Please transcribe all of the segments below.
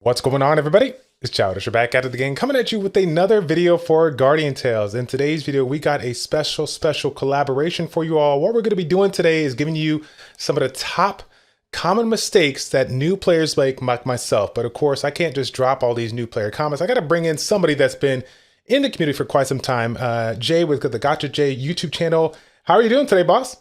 What's going on, everybody? It's Childish. We're back at it again, coming at you with another video for Guardian Tales. In today's video, we got a special collaboration for you all. What we're going to be doing today is giving you some of the top common mistakes that new players make, like myself. But of course, I can't just drop all these new player comments. I got to bring in somebody that's been in the community for quite some time. Jay with the GACHA Jay YouTube channel. How are you doing today, boss?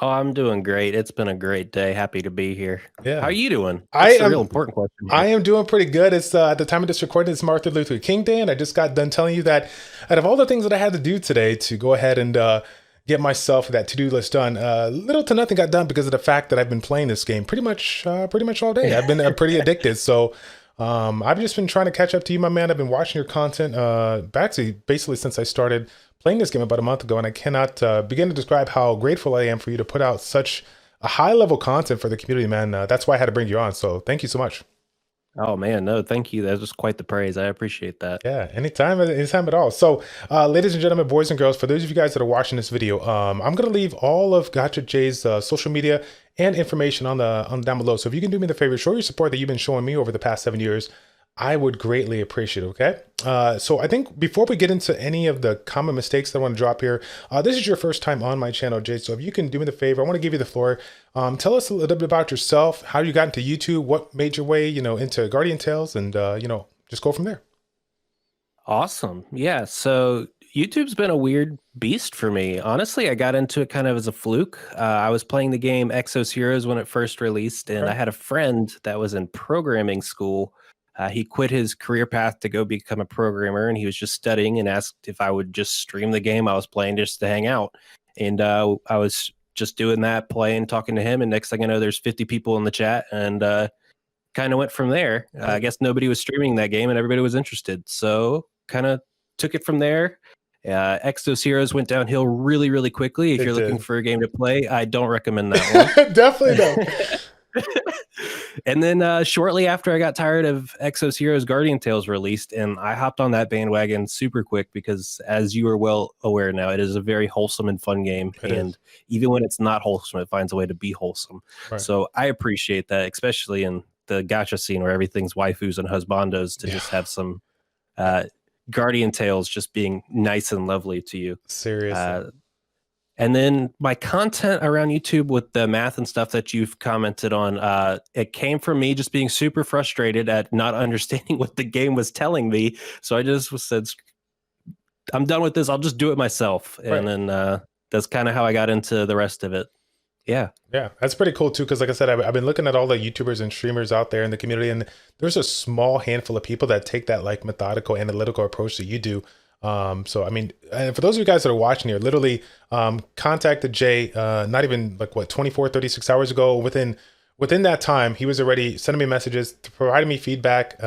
Oh, I'm doing great. It's been a great day. Happy to be here. Yeah. How are you doing? That's a real important question. I am doing pretty good. It's at the time of this recording, it's Martin Luther King Day, and I just got done telling you that out of all the things that I had to do today to go ahead and get myself that to-do list done, little to nothing got done because of the fact that I've been playing this game pretty much all day. I've been pretty addicted. So I've just been trying to catch up to you, my man. I've been watching your content basically since I started playing this game about a month ago, and I cannot begin to describe how grateful I am for you to put out such a high-level content for the community, man. That's why I had to bring you on. So thank you so much. Oh man, no, thank you. That was quite the praise. I appreciate that. Yeah, anytime at all. So, ladies and gentlemen, boys and girls, for those of you guys that are watching this video, I'm going to leave all of Gacha Jay's social media and information on down below. So if you can do me the favor, show your support that you've been showing me over the past 7 years, I would greatly appreciate it, okay? So I think before we get into any of the common mistakes that I want to drop here, this is your first time on my channel, Jay, so if you can do me the favor, I want to give you the floor. Tell us a little bit about yourself, how you got into YouTube, what made your way, into Guardian Tales, and, just go from there. Awesome. Yeah, so YouTube's been a weird beast for me. Honestly, I got into it kind of as a fluke. I was playing the game Exos Heroes when it first released, and I had a friend that was in programming school. He quit his career path to go become a programmer, and he was just studying and asked if I would just stream the game I was playing just to hang out. And I was just doing that, playing, talking to him, and next thing I know, there's 50 people in the chat, and kind of went from there. I guess nobody was streaming that game, and everybody was interested, so kind of took it from there. Exos Heroes went downhill really quickly. If you're looking for a game to play, I don't recommend that one. Definitely don't. And then shortly after I got tired of Exos Heroes, Guardian Tales released, and I hopped on that bandwagon super quick because, as you are well aware now, it is a very wholesome and fun game. And even when it's not wholesome, it finds a way to be wholesome. Right. So I appreciate that, especially in the gacha scene where everything's waifus and husbandos, to just have some Guardian Tales just being nice and lovely to you. Seriously. And then my content around YouTube with the math and stuff that you've commented on, it came from me just being super frustrated at not understanding what the game was telling me. So I just said, I'm done with this. I'll just do it myself. Right. And then that's kind of how I got into the rest of it. Yeah. Yeah, that's pretty cool too. Because like I said, I've been looking at all the YouTubers and streamers out there in the community, and there's a small handful of people that take that like methodical, analytical approach that you do. So, I mean, for those of you guys that are watching here, literally contacted Jay, not even like what, 24, 36 hours ago. Within that time, he was already sending me messages, providing me feedback,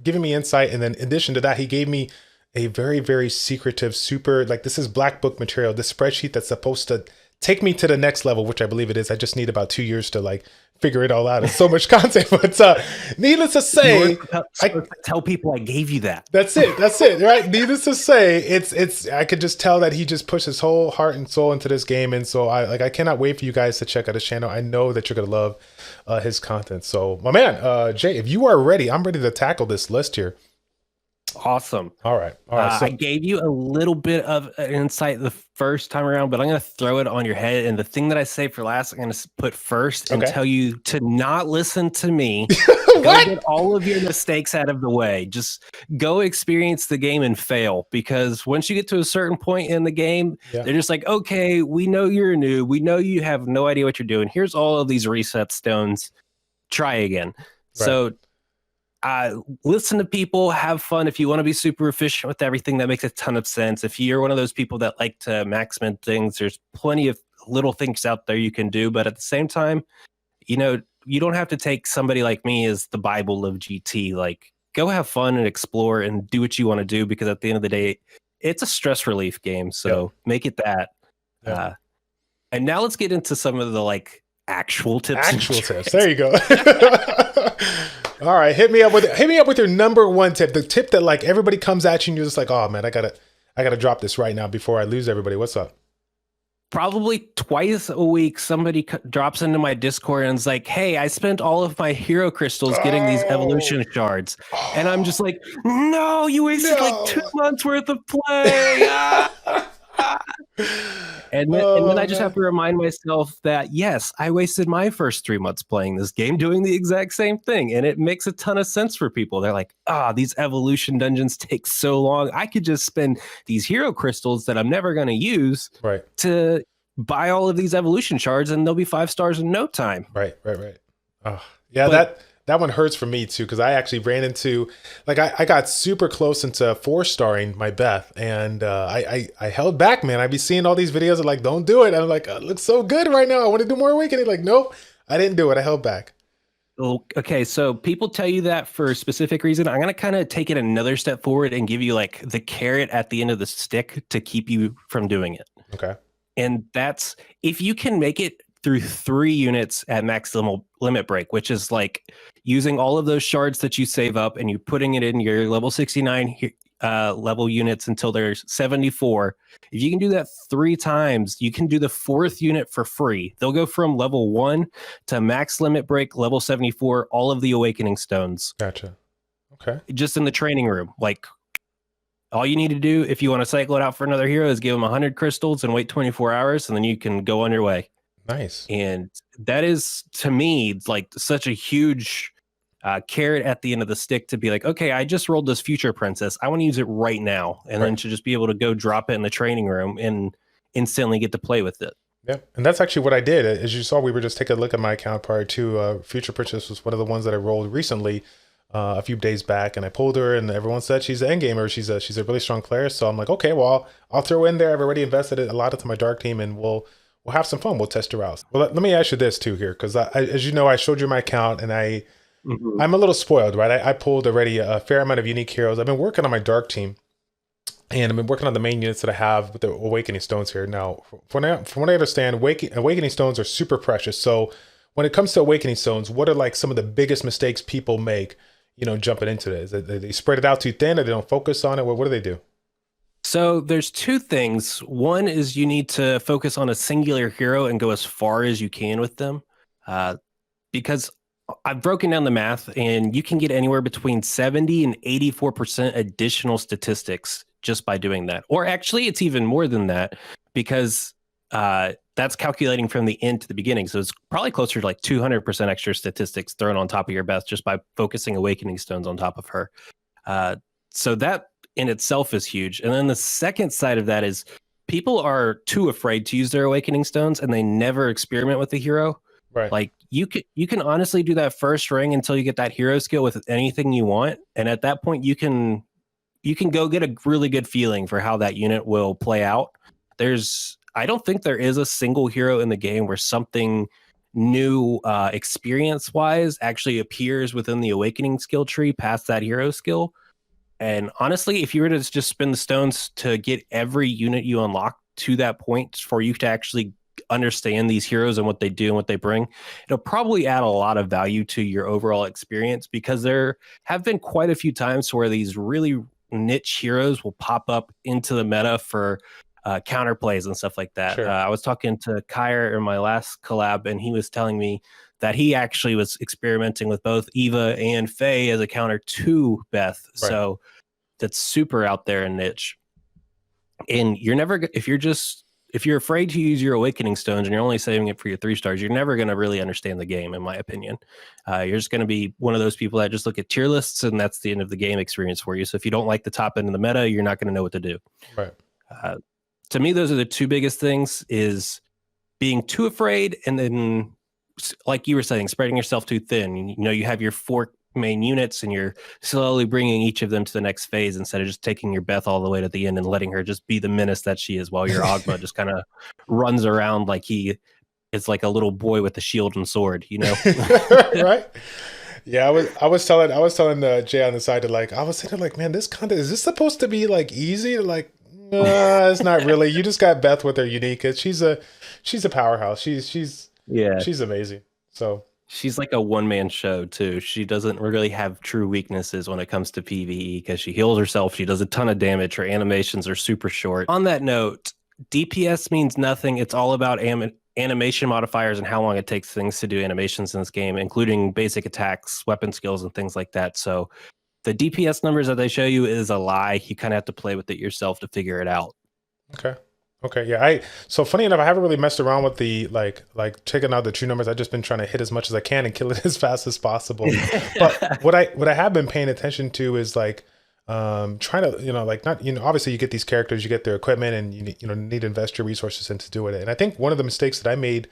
giving me insight. And then in addition to that, he gave me a very secretive, super, like, this is black book material, this spreadsheet that's supposed to take me to the next level, which I believe it is. I just need about 2 years to like figure it all out. It's so much content, but needless to say, tell people I gave you that. That's it, right? Needless to say, it's. I could just tell that he just pushed his whole heart and soul into this game, and so I cannot wait for you guys to check out his channel. I know that you're gonna love his content. So, my man, Jay, if you are ready, I'm ready to tackle this list here. Awesome. All right. So I gave you a little bit of an insight the first time around, but I'm going to throw it on your head. And the thing that I say for last, I'm going to put first and tell you to not listen to me. Go get all of your mistakes out of the way. Just go experience the game and fail, because once you get to a certain point in the game, they're just like, okay, we know you're new. We know you have no idea what you're doing. Here's all of these reset stones. Try again. Right. So listen to people, have fun. If you want to be super efficient with everything, that makes a ton of sense. If you're one of those people that like to maximize things, there's plenty of little things out there you can do. But at the same time, you don't have to take somebody like me as the Bible of GT. Like, go have fun and explore and do what you want to do, because at the end of the day, it's a stress relief game. So make it that. And now let's get into some of the like actual tips. There you go. All right, hit me up with your number one tip, the tip that like everybody comes at you and you're just like, oh man, I gotta drop this right now before I lose everybody. What's up? probably twice a week, somebody drops into my Discord and is like, "Hey, I spent all of my hero crystals getting these evolution shards," and I'm just like, "No, you wasted like 2 months worth of play." And then I just have to remind myself that, yes, I wasted my first 3 months playing this game doing the exact same thing. And it makes a ton of sense for people. They're like, these evolution dungeons take so long. I could just spend these hero crystals that I'm never going to use to buy all of these evolution shards, and they'll be 5 stars in no time. Right. Oh, yeah, but that one hurts for me too, because I actually ran into, like, I got super close into 4-starring my Beth, and I held back, man. I'd be seeing all these videos of like, don't do it. And I'm like, it looks so good right now. I want to do more awakening. Like, nope, I didn't do it. I held back. Okay, so people tell you that for a specific reason. I'm going to kind of take it another step forward and give you like the carrot at the end of the stick to keep you from doing it. Okay. And that's if you can make it through 3 units at max limit break, which is like using all of those shards that you save up and you putting it in your level 69 level units until there's 74. If you can do that 3 times, you can do the 4th unit for free. They'll go from level 1 to max limit break, level 74, all of the awakening stones. Gotcha. Okay. Just in the training room. Like, all you need to do if you want to cycle it out for another hero is give them 100 crystals and wait 24 hours, and then you can go on your way. Nice. And that is, to me, like such a huge carrot at the end of the stick to be like, okay, I just rolled this future princess. I want to use it right now. And then to just be able to go drop it in the training room and instantly get to play with it. Yeah. And that's actually what I did. As you saw, we were just taking a look at my account prior to Future Princess was one of the ones that I rolled recently a few days back, and I pulled her, and everyone said she's an end gamer. She's a really strong player. So I'm like, okay, well, I'll throw in there. I've already invested a lot into my dark team, and we'll have some fun. We'll test her out. Well, let me ask you this too here, because as you know, I showed you my account, and I'm a little spoiled, right? I pulled already a fair amount of unique heroes. I've been working on my dark team, and I've been working on the main units that I have with the awakening stones here. Now, from what I understand, awakening stones are super precious. So when it comes to awakening stones, what are like some of the biggest mistakes people make, jumping into it? Is it they spread it out too thin, or they don't focus on it? What do they do? So there's 2 things. One is you need to focus on a singular hero and go as far as you can with them. Because I've broken down the math, and you can get anywhere between 70 and 84% additional statistics just by doing that. Or actually, it's even more than that, because that's calculating from the end to the beginning. So it's probably closer to like 200% extra statistics thrown on top of your Beth just by focusing awakening stones on top of her. So that in itself is huge. And then the second side of that is people are too afraid to use their awakening stones, and they never experiment with the hero. Right. Like you can honestly do that first ring until you get that hero skill with anything you want. And at that point you can go get a really good feeling for how that unit will play out. I don't think there is a single hero in the game where something new experience wise actually appears within the awakening skill tree past that hero skill. And honestly, if you were to just spend the stones to get every unit you unlock to that point for you to actually understand these heroes and what they do and what they bring, it'll probably add a lot of value to your overall experience, because there have been quite a few times where these really niche heroes will pop up into the meta for counterplays and stuff like that. Sure. I was talking to Kyre in my last collab, and he was telling me that he actually was experimenting with both Eva and Faye as a counter to Beth. Right. So that's super out there and niche. And you're never, if you're afraid to use your awakening stones and you're only saving it for your 3 stars, you're never going to really understand the game, in my opinion. You're just going to be one of those people that just look at tier lists, and that's the end of the game experience for you. So if you don't like the top end of the meta, you're not going to know what to do. Right. To me, those are the 2 biggest things: is being too afraid, and then, like you were saying, spreading yourself too thin. You have your 4 main units, and you're slowly bringing each of them to the next phase instead of just taking your Beth all the way to the end and letting her just be the menace that she is, while your Ogma just kind of runs around like he is like a little boy with a shield and sword, Right. Yeah, I was telling Jay on the side to, like, I was saying, like, man, this content, is this supposed to be like easy? Like, it's not really. You just got Beth with her unique. She's a powerhouse. She's amazing. So she's like a one-man show too. She doesn't really have true weaknesses when it comes to PvE, because she heals herself. She does a ton of damage. Her animations are super short. On that note, DPS means nothing. It's all about animation modifiers and how long it takes things to do animations in this game, including basic attacks, weapon skills, and things like that. So the DPS numbers that they show you is a lie. You kind of have to play with it yourself to figure it out. Okay. Okay. Yeah. So funny enough, I haven't really messed around with the like checking out the true numbers. I've just been trying to hit as much as I can and kill it as fast as possible. But what I have been paying attention to is like trying to, like, not, obviously you get these characters, you get their equipment, and need to invest your resources into doing it. And I think one of the mistakes that I made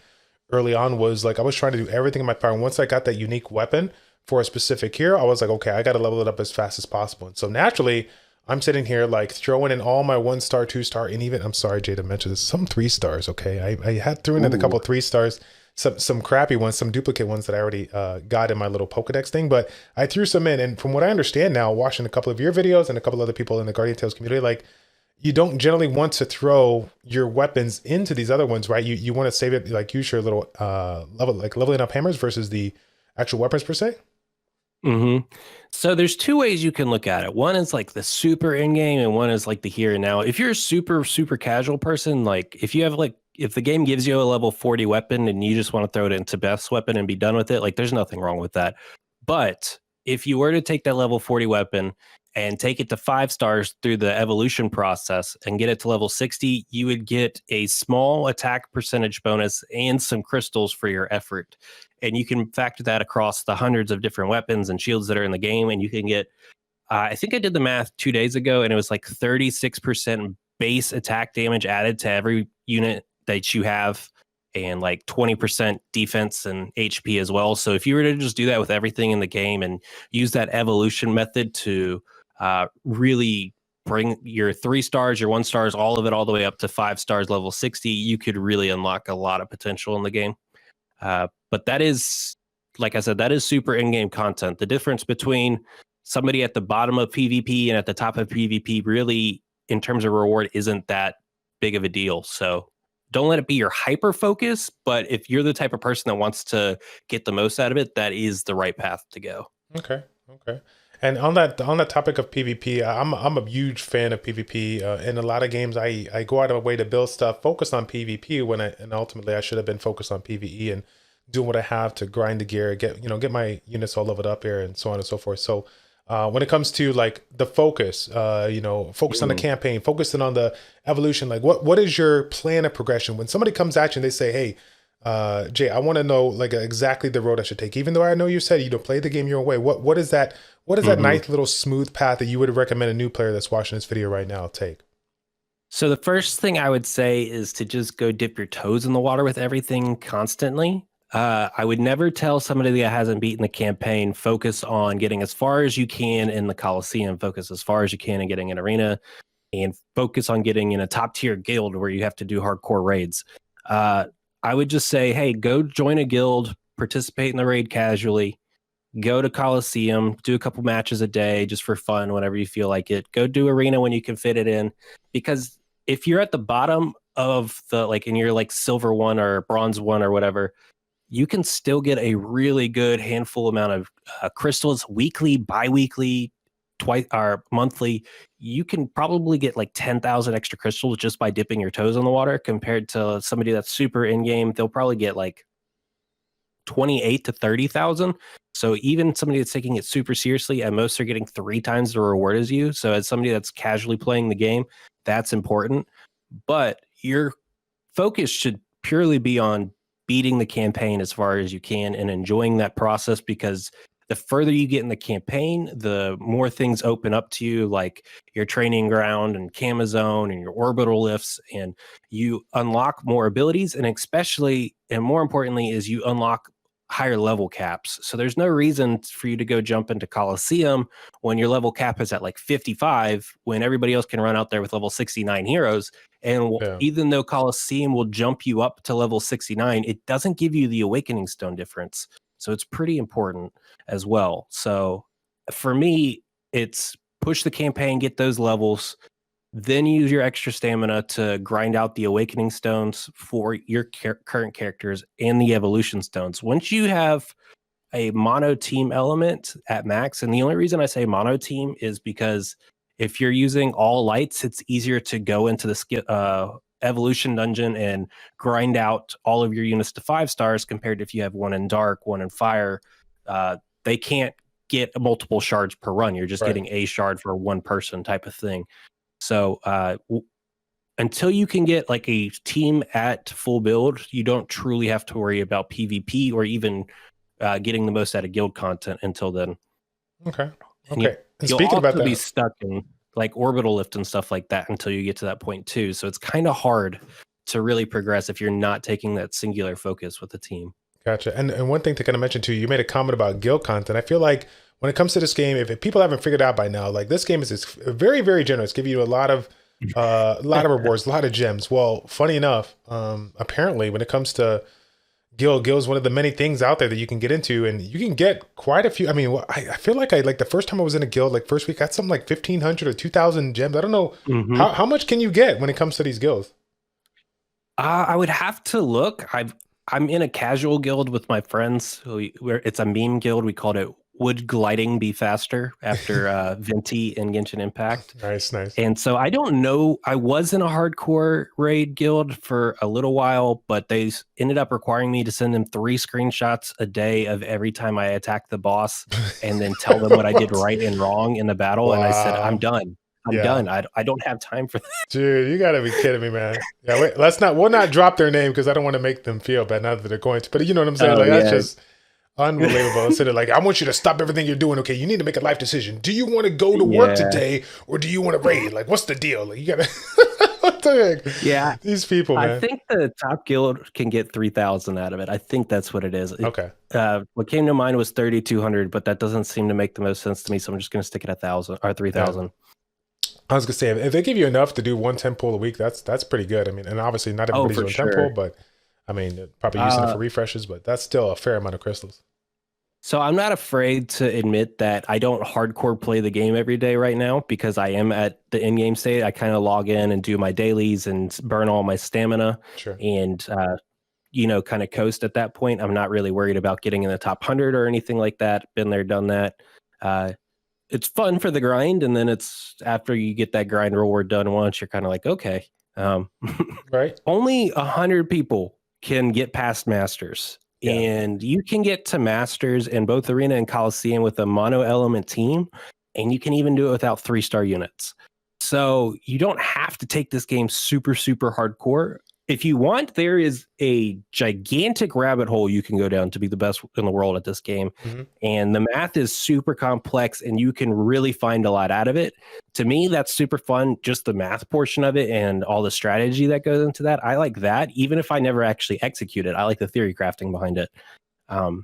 early on was like I was trying to do everything in my power. And once I got that unique weapon for a specific hero, I was like, okay, I got to level it up as fast as possible. And so naturally, I'm sitting here like throwing in all my 1-star, 2-star, and even, I'm sorry, Jay, to mention this, some 3-stars. Okay, I had threw in a couple 3-stars, some crappy ones, some duplicate ones that I already got in my little Pokedex thing, but I threw some in. And from what I understand now, watching a couple of your videos and a couple other people in the Guardian Tales community, like, you don't generally want to throw your weapons into these other ones, right? You want to save it, like use your little leveling up hammers versus the actual weapons per se. Mm-hmm. So there's two ways you can look at it. One is like the super in-game, and one is like the here and now. If you're a super casual person, like if the game gives you a level 40 weapon and you just want to throw it into best weapon and be done with it, like there's nothing wrong with that. But if you were to take that level 40 weapon and take it to 5 stars through the evolution process and get it to level 60, you would get a small attack percentage bonus and some crystals for your effort. And you can factor that across the hundreds of different weapons and shields that are in the game. And you can get, I think I did the math 2 days ago, and it was like 36% base attack damage added to every unit that you have, and like 20% defense and HP as well. So if you were to just do that with everything in the game and use that evolution method to really bring your 3 stars, your 1 stars, all of it all the way up to 5 stars, level 60, you could really unlock a lot of potential in the game. But that is, like I said, that is super in-game content. The difference between somebody at the bottom of PvP and at the top of PvP really, in terms of reward, isn't that big of a deal. So don't let it be your hyper focus, but if you're the type of person that wants to get the most out of it, that is the right path to go. Okay. And on that topic of PvP, I'm a huge fan of PvP. In a lot of games, I go out of my way to build stuff focused on PvP and ultimately I should have been focused on PvE and doing what I have to grind the gear, get my units all leveled up here and so on and so forth. So when it comes to like the focus, focus on the campaign, focusing on the evolution, like what is your plan of progression when somebody comes at you and they say, hey, Jay, I want to know like exactly the road I should take. Even though I know you said you don't play the game your way, what is that? What is that nice little smooth path that you would recommend a new player that's watching this video right now take? So the first thing I would say is to just go dip your toes in the water with everything constantly. I would never tell somebody that hasn't beaten the campaign, focus on getting as far as you can in the Coliseum, focus as far as you can in getting an arena, and focus on getting in a top tier guild where you have to do hardcore raids. I would just say, hey, go join a guild, participate in the raid casually, go to Coliseum, do a couple matches a day just for fun whenever you feel like it. Go do arena when you can fit it in. Because if you're at the bottom of the, like, and you're like silver 1 or bronze 1 or whatever, you can still get a really good handful amount of crystals weekly, bi-weekly, twice or monthly. You can probably get like 10,000 extra crystals just by dipping your toes in the water, compared to somebody that's super in-game. They'll probably get like 28 to 30,000. So even somebody that's taking it super seriously, at most are getting 3 times the reward as you. So as somebody that's casually playing the game, that's important. But your focus should purely be on beating the campaign as far as you can and enjoying that process, because the further you get in the campaign, the more things open up to you, like your training ground and Camazone and your orbital lifts, and you unlock more abilities, and especially, and more importantly, is you unlock higher level caps. So there's no reason for you to go jump into Coliseum when your level cap is at like 55, when everybody else can run out there with level 69 heroes. And even though Coliseum will jump you up to level 69, it doesn't give you the Awakening Stone difference. So it's pretty important as well. So for me, it's push the campaign, get those levels, then use your extra stamina to grind out the Awakening Stones for your current characters and the Evolution Stones. Once you have a mono team element at max, and the only reason I say mono team is because if you're using all lights, it's easier to go into the evolution dungeon and grind out all of your units to 5 stars, compared to if you have one in dark, one in fire. They can't get multiple shards per run. You're just getting a shard for one person type of thing. So until you can get like a team at full build, you don't truly have to worry about PvP or even getting the most out of guild content until then. Okay. And you'll also be stuck in like orbital lift and stuff like that until you get to that point too. So it's kind of hard to really progress if you're not taking that singular focus with the team. Gotcha. And one thing to kind of mention too, you made a comment about guild content. I feel like when it comes to this game, if people haven't figured out by now, like this game is very, very generous, give you a lot of rewards, a lot of gems. Well, funny enough, apparently when it comes to guild is one of the many things out there that you can get into, and you can get quite a few. I mean, I feel like like the first time I was in a guild, like first week, I got something like 1,500 or 2,000 gems. I don't know how much can you get when it comes to these guilds. I would have to look. I'm in a casual guild with my friends. It's a meme guild. We called it "Would Gliding Be Faster?" after Venti and Genshin Impact. Nice. And so I don't know. I was in a hardcore raid guild for a little while, but they ended up requiring me to send them 3 screenshots a day of every time I attacked the boss, and then tell them what I did right and wrong in the battle. Wow. And I said, "I'm done. I'm done. I don't have time for that." Dude, you gotta be kidding me, man. Yeah, wait, we'll not drop their name because I don't want to make them feel bad now that they're going to. But you know what I'm saying? That's just unbelievable. Instead of like, I want you to stop everything you're doing. Okay, you need to make a life decision. Do you want to go to work today, or do you want to raid? Like, what's the deal? Like, you gotta. What the heck? Yeah, these people, man. I think the top guild can get 3,000 out of it. I think that's what it is. Okay. What came to mind was 3,200, but that doesn't seem to make the most sense to me. So I'm just gonna stick it at 1,000 or 3,000. Yeah. I was gonna say, if they give you enough to do 1 temp pull a week, that's pretty good. I mean, and obviously not everybody's doing temp pull, but I mean, probably using it for refreshes, but that's still a fair amount of crystals. So I'm not afraid to admit that I don't hardcore play the game every day right now, because I am at the in-game state. I kind of log in and do my dailies and burn all my stamina, and kind of coast at that point. I'm not really worried about getting in the top 100 or anything like that. Been there, done that. It's fun for the grind, and then it's after you get that grind reward done once, you're kind of like, okay, right. Only 100 people can get past masters, and you can get to masters in both arena and Coliseum with a mono element team, and you can even do it without 3-star units. So you don't have to take this game super, super hardcore. If you want, there is a gigantic rabbit hole you can go down to be the best in the world at this game. And the math is super complex, and you can really find a lot out of it. To me, that's super fun, just the math portion of it and all the strategy that goes into that. I like that, even if I never actually execute it. I like the theory crafting behind it. And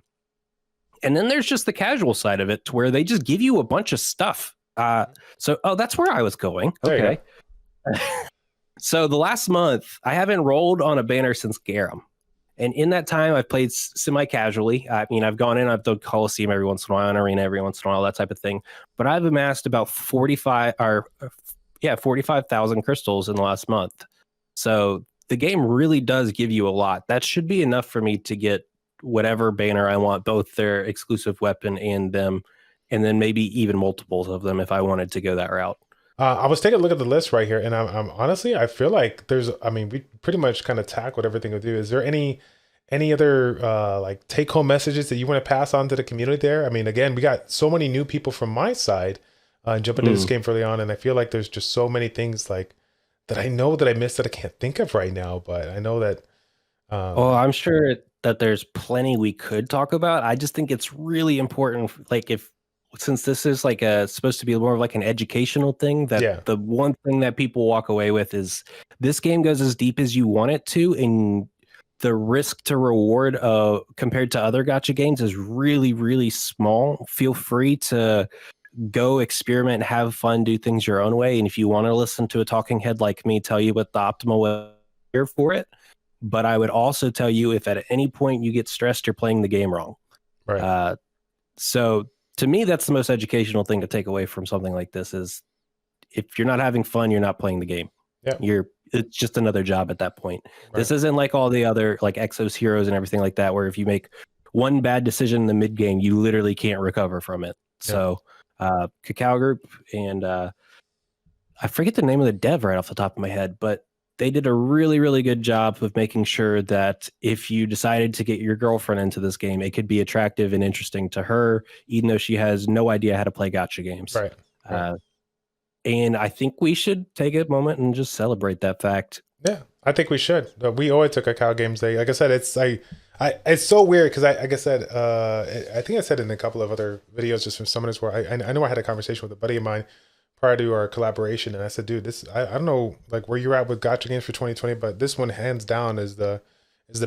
then there's just the casual side of it, to where they just give you a bunch of stuff. That's where I was going. Okay. So the last month, I haven't rolled on a banner since Garum. And in that time, I've played semi-casually. I mean, I've gone in, I've done Coliseum every once in a while, and Arena every once in a while, that type of thing. But I've amassed about 45,000 crystals in the last month. So the game really does give you a lot. That should be enough for me to get whatever banner I want, both their exclusive weapon and them, and then maybe even multiples of them if I wanted to go that route. I was taking a look at the list right here, and I'm honestly, I feel like we pretty much kind of tackled everything we do. Is there any other like take home messages that you want to pass on to the community there? I mean, again, we got so many new people from my side jumping into this game early on, and I feel like there's just so many things like that I know that I missed that I can't think of right now, but I know that. I'm sure that there's plenty we could talk about. I just think it's really important, like since this is like supposed to be more of like an educational thing, that the one thing that people walk away with is this game goes as deep as you want it to, and the risk to reward compared to other gacha games is really, really small. Feel free to go experiment, have fun, do things your own way. And if you want to listen to a talking head like me tell you what the optimal way here for it, but I would also tell you, if at any point you get stressed, you're playing the game wrong. Right. So to me, that's the most educational thing to take away from something like this is if you're not having fun, you're not playing the game. Yeah. It's just another job at that point. Right. This isn't like all the other like Exos heroes and everything like that, where if you make one bad decision in the mid game, you literally can't recover from it. So Cacao Group and I forget the name of the dev right off the top of my head, but they did a really, really good job of making sure that if you decided to get your girlfriend into this game, it could be attractive and interesting to her, even though she has no idea how to play gacha games. Right. And I think we should take a moment and just celebrate that fact. Yeah, I think we should. We always took a Cacao Games Day. Like I said, it's it's so weird because like I said, I think I said in a couple of other videos just from Summoners where I know I had a conversation with a buddy of mine prior to our collaboration, and I said, dude, this I don't know like where you're at with gacha games for 2020, but this one hands down is the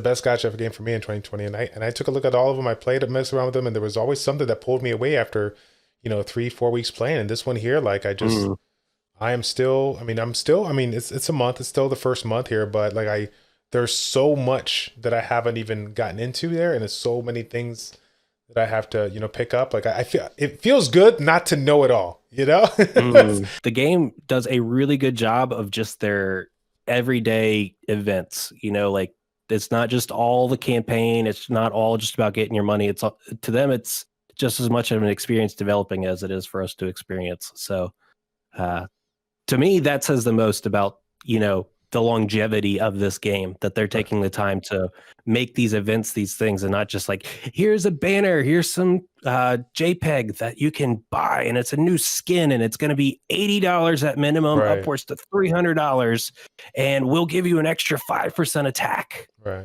best gacha game for me in 2020. And I took a look at all of them. I played it, messed around with them, and there was always something that pulled me away after 3-4 weeks playing. And this one here, like I'm still, it's a month. It's still the first month here, but like there's so much that I haven't even gotten into there. And there's so many things that I have to, pick up. Like I feel, it feels good not to know it all, The game does a really good job of just their everyday events, like it's not just all the campaign. It's not all just about getting your money. It's to them, it's just as much of an experience developing as it is for us to experience. So, to me, that says the most about, the longevity of this game, that they're taking the time to make these events, these things, and not just like, here's a banner, here's some JPEG that you can buy, and it's a new skin, and it's going to be $80 at minimum, upwards to $300, and we'll give you an extra 5% attack. Right.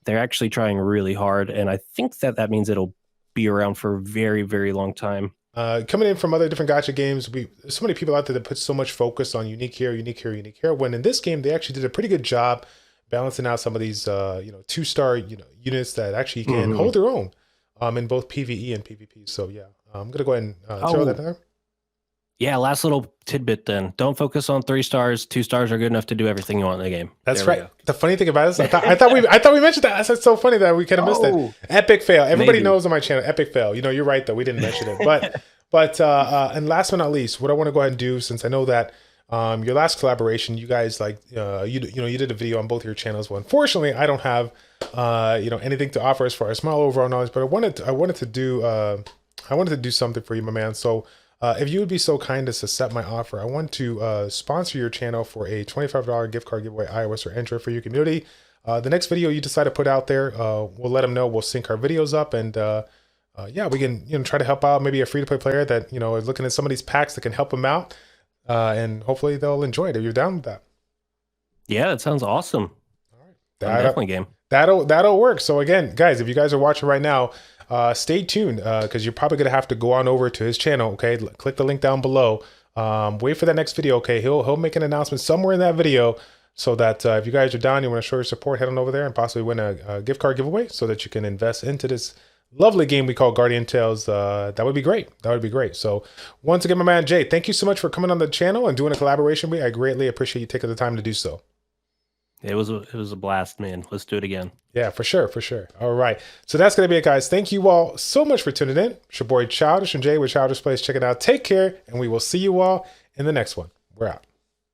They're actually trying really hard, and I think that means it'll be around for a very, very long time. Coming in from other different gacha games, there's so many people out there that put so much focus on unique here, unique here, unique here. When in this game, they actually did a pretty good job balancing out some of these, 2-star, units that actually can hold their own, in both PvE and PvP. So yeah, I'm gonna go ahead and throw that there. Yeah, last little tidbit then. Don't focus on 3 stars. 2 stars are good enough to do everything you want in the game. That's right. The funny thing about this, I thought we mentioned that. That's so funny that we kind of missed it. Epic fail. Everybody knows on my channel, epic fail. You're right though. We didn't mention it. But and last but not least, what I want to go ahead and do, since I know that your last collaboration, you guys you did a video on both your channels. Well, unfortunately, I don't have anything to offer as far as my overall knowledge, but I wanted to do something for you, my man. So if you would be so kind as to accept my offer, I want to sponsor your channel for a $25 gift card giveaway, iOS or Android, for your community. The next video you decide to put out there, we'll let them know. We'll sync our videos up, and yeah, we can try to help out maybe a free-to-play player that is looking at some of these packs that can help them out, and hopefully they'll enjoy it. Are you down with that? Yeah, that sounds awesome. All right, definitely game. That'll work. So again, guys, if you guys are watching right now, stay tuned, because you're probably gonna have to go on over to his channel. Okay, click the link down below. Wait for that next video. Okay, he'll make an announcement somewhere in that video, so that if you guys are down, you want to show your support, head on over there and possibly win a gift card giveaway, so that you can invest into this lovely game we call Guardian Tales. That would be great. That would be great. So once again, my man Jay, thank you so much for coming on the channel and doing a collaboration with me. I greatly appreciate you taking the time to do so. It was a blast, man. Let's do it again. Yeah, for sure, for sure. All right. So that's going to be it, guys. Thank you all so much for tuning in. It's your boy Childish and Jay with ChildishPlays. Check it out. Take care, and we will see you all in the next one. We're out.